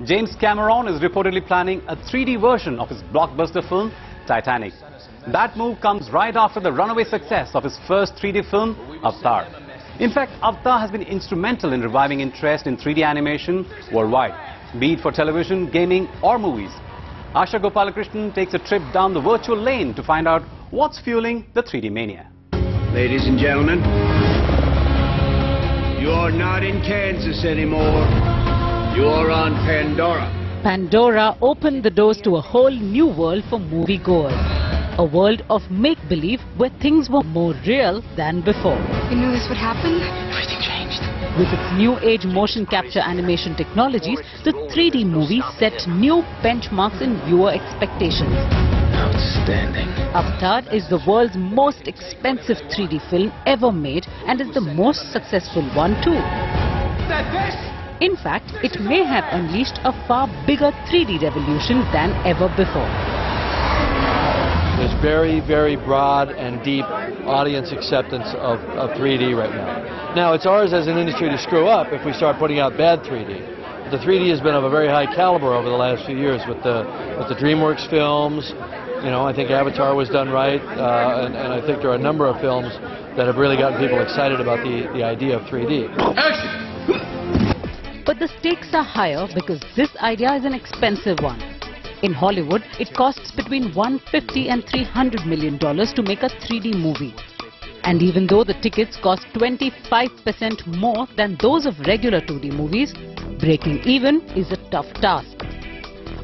James Cameron is reportedly planning a 3D version of his blockbuster film, Titanic. That move comes right after the runaway success of his first 3D film, Avatar. In fact, Avatar has been instrumental in reviving interest in 3D animation worldwide, be it for television, gaming or movies. Asha Gopalakrishnan takes a trip down the virtual lane to find out what's fueling the 3D mania. Ladies and gentlemen, you're not in Kansas anymore. You're on Pandora. Pandora opened the doors to a whole new world for moviegoers. A world of make-believe where things were more real than before. You knew this would happen? Everything changed. With its new-age motion capture animation technologies, the 3D movie set new benchmarks in viewer expectations. Outstanding. Avatar is the world's most expensive 3D film ever made and is the most successful one too. In fact, it may have unleashed a far bigger 3D revolution than ever before. There's very, very broad and deep audience acceptance of 3D right now. Now, it's ours as an industry to screw up if we start putting out bad 3D. The 3D has been of a very high caliber over the last few years with the DreamWorks films. You know, I think Avatar was done right, and I think there are a number of films that have really gotten people excited about the idea of 3D. Action! But the stakes are higher because this idea is an expensive one. In Hollywood, it costs between $150 and $300 million to make a 3D movie. And even though the tickets cost 25% more than those of regular 2D movies, breaking even is a tough task.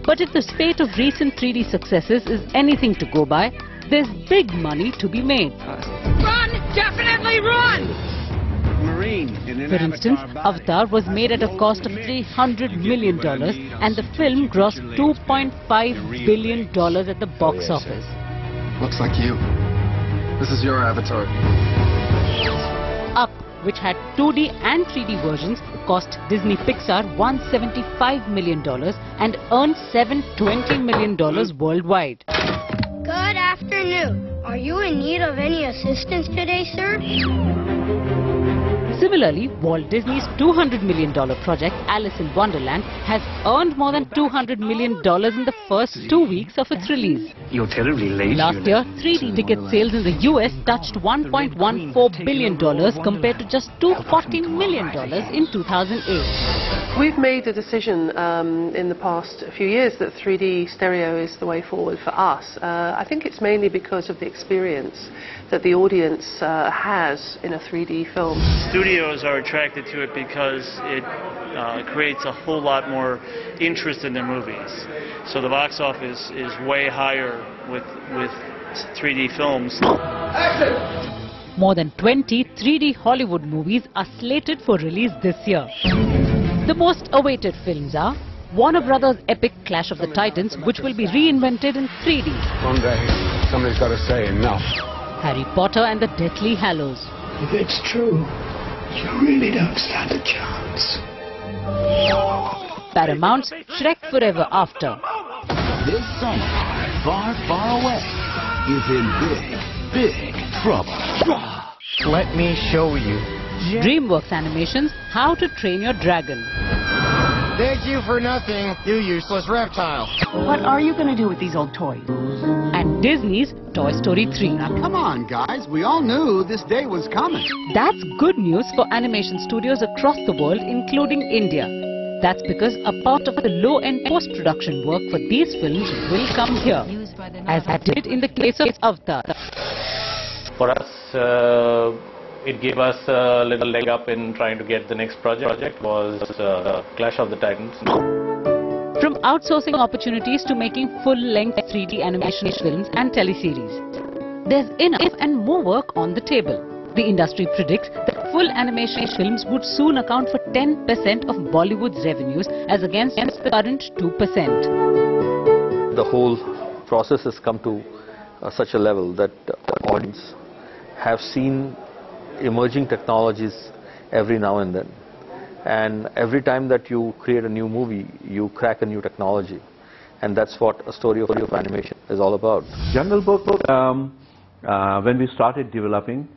But if the spate of recent 3D successes is anything to go by, there's big money to be made. Run! Definitely run! For instance, Avatar was made at a cost of $300 million and the film grossed $2.5 billion at the box office. Looks like you. This is your Avatar. Up, which had 2D and 3D versions, cost Disney Pixar $175 million and earned $720 million worldwide. Good afternoon. Are you in need of any assistance today, sir? Similarly, Walt Disney's $200 million project, Alice in Wonderland, has earned more than $200 million in the first 2 weeks of its release. You're terribly late. Last year, 3D ticket sales in the US touched $1.14 billion compared to just $240 million in 2008. We've made a decision in the past few years that 3D stereo is the way forward for us. I think it's mainly because of the experience that the audience has in a 3D film. Studios are attracted to it because it creates a whole lot more interest in their movies. So the box office is way higher with 3D films. Action! More than 20 3D Hollywood movies are slated for release this year. The most awaited films are Warner Brothers' epic Clash of the Titans, which will be reinvented in 3D. One day, somebody's got to say enough. Harry Potter and the Deathly Hallows. If it's true, you really don't stand a chance. Paramount's Shrek Forever After. This summer, far, far away, is in big trouble. Let me show you. DreamWorks Animation's How to Train Your Dragon. Thank you for nothing, you useless reptile. What are you going to do with these old toys? And Disney's Toy Story 3. Now come on, guys. We all knew this day was coming. That's good news for animation studios across the world, including India. That's because a part of the low-end post-production work for these films will come here, as it did in the case of Avatar. For us, it gave us a little leg up in trying to get the next project was Clash of the Titans. From outsourcing opportunities to making full-length 3D animation films and teleseries, there's enough and more work on the table. The industry predicts that full animation films would soon account for 10% of Bollywood's revenues as against the current 2%. The whole process has come to such a level that the audience have seen emerging technologies every now and then. And every time that you create a new movie, you crack a new technology. And that's what a story of animation is all about. Jungle Book, when we started developing,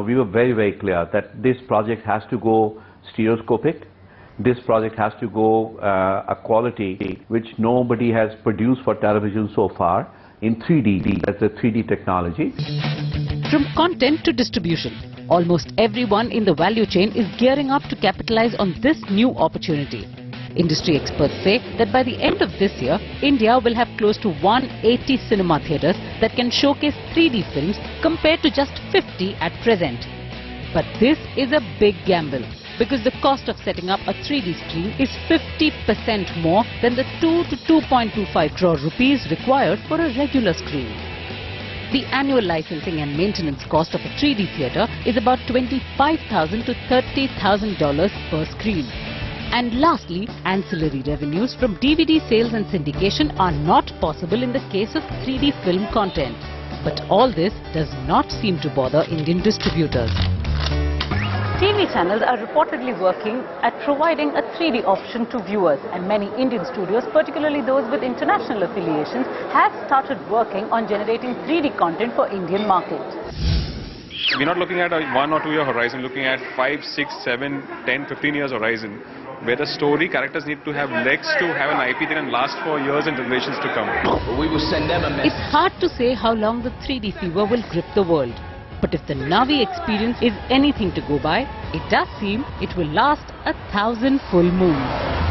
we were very, very clear that this project has to go stereoscopic. this project has to go a quality which nobody has produced for television so far in 3D. That's a 3D technology. From content to distribution, almost everyone in the value chain is gearing up to capitalize on this new opportunity. Industry experts say that by the end of this year, India will have close to 180 cinema theatres that can showcase 3D films compared to just 50 at present. But this is a big gamble because the cost of setting up a 3D screen is 50% more than the 2 to 2.25 crore rupees required for a regular screen. The annual licensing and maintenance cost of a 3D theatre is about $25,000 to $30,000 per screen. And lastly, ancillary revenues from DVD sales and syndication are not possible in the case of 3D film content. But all this does not seem to bother Indian distributors. TV channels are reportedly working at providing a 3D option to viewers, and many Indian studios, particularly those with international affiliations, have started working on generating 3D content for Indian market. We're not looking at a 1 or 2 year horizon, looking at 5, 6, 7, 10, 15 years horizon, where the story characters need to have legs to have an IP that can last for years and generations to come. We will send them a message. It's hard to say how long the 3D fever will grip the world. But if the Navi experience is anything to go by, it does seem it will last 1,000 full moons.